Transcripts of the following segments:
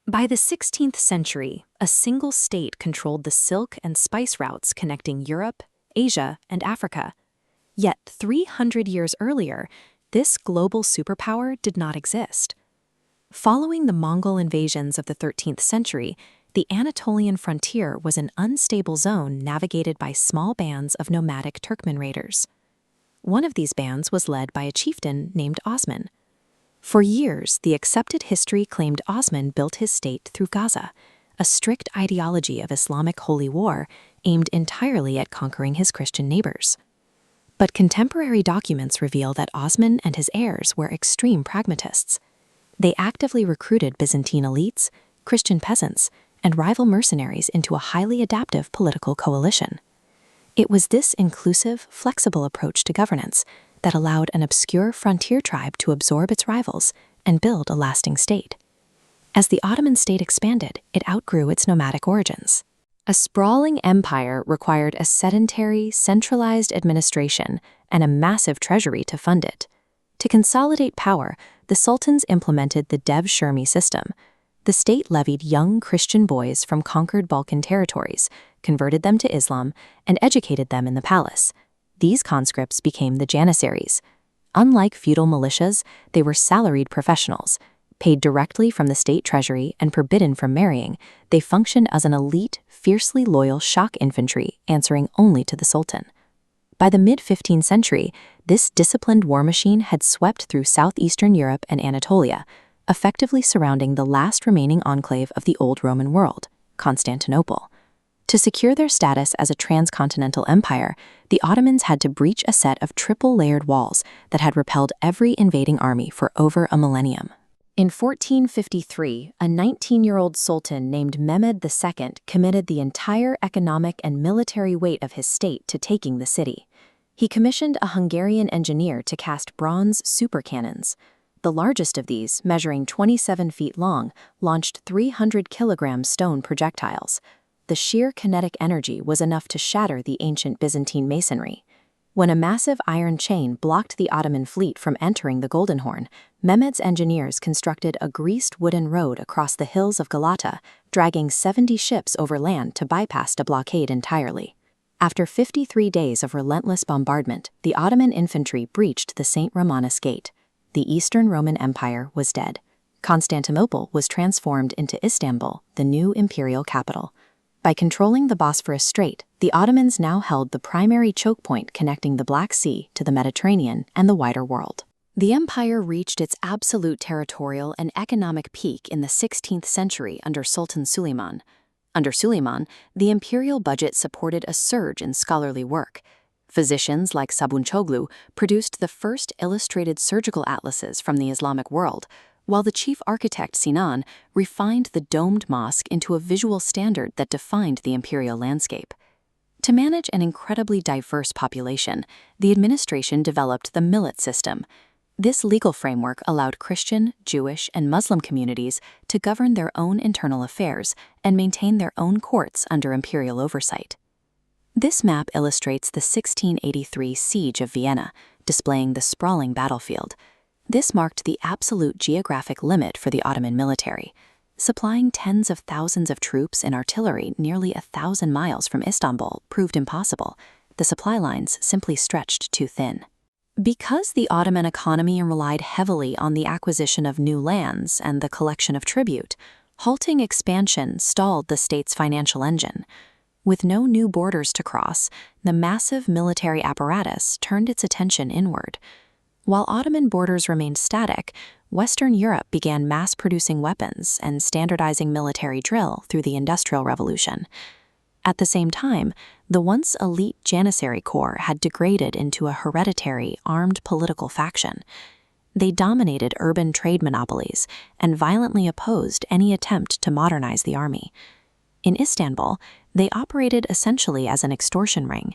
By the 16th century, a single state controlled the silk and spice routes connecting Europe, Asia, and Africa. Yet 300 years earlier, this global superpower did not exist. Following the Mongol invasions of the 13th century, the Anatolian frontier was an unstable zone navigated by small bands of nomadic Turkmen raiders. One of these bands was led by a chieftain named Osman. For years, the accepted history claimed Osman built his state through Gaza, a strict ideology of Islamic holy war aimed entirely at conquering his Christian neighbors. But contemporary documents reveal that Osman and his heirs were extreme pragmatists. They actively recruited Byzantine elites, Christian peasants, and rival mercenaries into a highly adaptive political coalition. It was this inclusive, flexible approach to governance that allowed an obscure frontier tribe to absorb its rivals and build a lasting state. As the Ottoman state expanded, it outgrew its nomadic origins. A sprawling empire required a sedentary, centralized administration and a massive treasury to fund it. To consolidate power, the sultans implemented the Dev-Shirmi system. The state levied young Christian boys from conquered Balkan territories, converted them to Islam, and educated them in the palace. These conscripts became the Janissaries. Unlike feudal militias, they were salaried professionals. Paid directly from the state treasury and forbidden from marrying, they functioned as an elite, fiercely loyal shock infantry answering only to the sultan. By the mid-15th century, this disciplined war machine had swept through southeastern Europe and Anatolia, effectively surrounding the last remaining enclave of the old Roman world, Constantinople. To secure their status as a transcontinental empire, the Ottomans had to breach a set of triple-layered walls that had repelled every invading army for over a millennium. In 1453, a 19-year-old sultan named Mehmed II committed the entire economic and military weight of his state to taking the city. He commissioned a Hungarian engineer to cast bronze supercannons. The largest of these, measuring 27 feet long, launched 300-kilogram stone projectiles. The sheer kinetic energy was enough to shatter the ancient Byzantine masonry. When a massive iron chain blocked the Ottoman fleet from entering the Golden Horn, Mehmed's engineers constructed a greased wooden road across the hills of Galata, dragging 70 ships over land to bypass the blockade entirely. After 53 days of relentless bombardment, the Ottoman infantry breached the St. Romanus Gate. The Eastern Roman Empire was dead. Constantinople was transformed into Istanbul, the new imperial capital. By controlling the Bosphorus Strait, the Ottomans now held the primary choke point connecting the Black Sea to the Mediterranean and the wider world. The empire reached its absolute territorial and economic peak in the 16th century under Sultan Suleiman. Under Suleiman, the imperial budget supported a surge in scholarly work. Physicians like Sabunçoğlu produced the first illustrated surgical atlases from the Islamic world, while the chief architect Sinan refined the domed mosque into a visual standard that defined the imperial landscape. To manage an incredibly diverse population, the administration developed the millet system. This legal framework allowed Christian, Jewish, and Muslim communities to govern their own internal affairs and maintain their own courts under imperial oversight. This map illustrates the 1683 Siege of Vienna, displaying the sprawling battlefield. This marked the absolute geographic limit for the Ottoman military. Supplying tens of thousands of troops and artillery nearly 1,000 miles from Istanbul proved impossible. The supply lines simply stretched too thin. Because the Ottoman economy relied heavily on the acquisition of new lands and the collection of tribute, halting expansion stalled the state's financial engine. With no new borders to cross, the massive military apparatus turned its attention inward. While Ottoman borders remained static, Western Europe began mass-producing weapons and standardizing military drill through the Industrial Revolution. At the same time, the once elite Janissary Corps had degraded into a hereditary, armed political faction. They dominated urban trade monopolies and violently opposed any attempt to modernize the army. In Istanbul, they operated essentially as an extortion ring.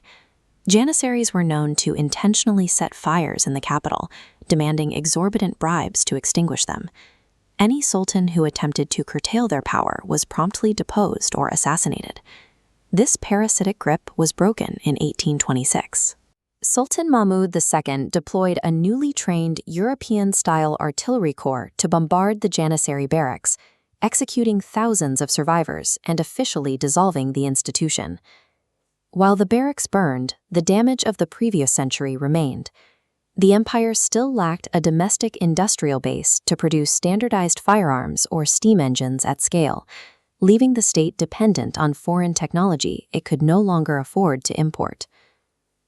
Janissaries were known to intentionally set fires in the capital, demanding exorbitant bribes to extinguish them. Any sultan who attempted to curtail their power was promptly deposed or assassinated. This parasitic grip was broken in 1826. Sultan Mahmud II deployed a newly trained European-style artillery corps to bombard the Janissary barracks. executing thousands of survivors and officially dissolving the institution. While the barracks burned, the damage of the previous century remained. The empire still lacked a domestic industrial base to produce standardized firearms or steam engines at scale, leaving the state dependent on foreign technology it could no longer afford to import.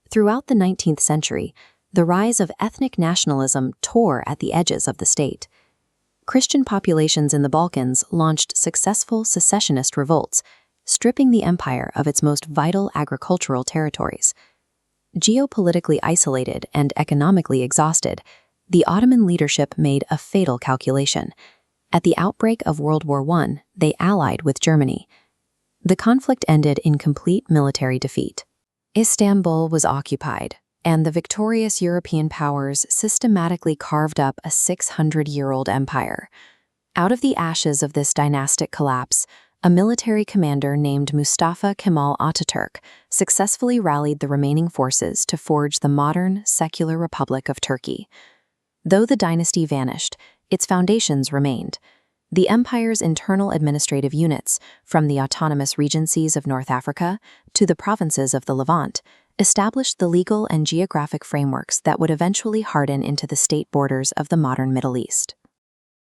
Throughout the 19th century, the rise of ethnic nationalism tore at the edges of the state. Christian populations in the Balkans launched successful secessionist revolts, stripping the empire of its most vital agricultural territories. Geopolitically isolated and economically exhausted, the Ottoman leadership made a fatal calculation. At the outbreak of World War I, they allied with Germany. The conflict ended in complete military defeat. Istanbul was occupied, and the victorious European powers systematically carved up a 600-year-old empire. Out of the ashes of this dynastic collapse, a military commander named Mustafa Kemal Ataturk successfully rallied the remaining forces to forge the modern, secular Republic of Turkey. Though the dynasty vanished, its foundations remained. The empire's internal administrative units, from the autonomous regencies of North Africa to the provinces of the Levant, established the legal and geographic frameworks that would eventually harden into the state borders of the modern Middle East.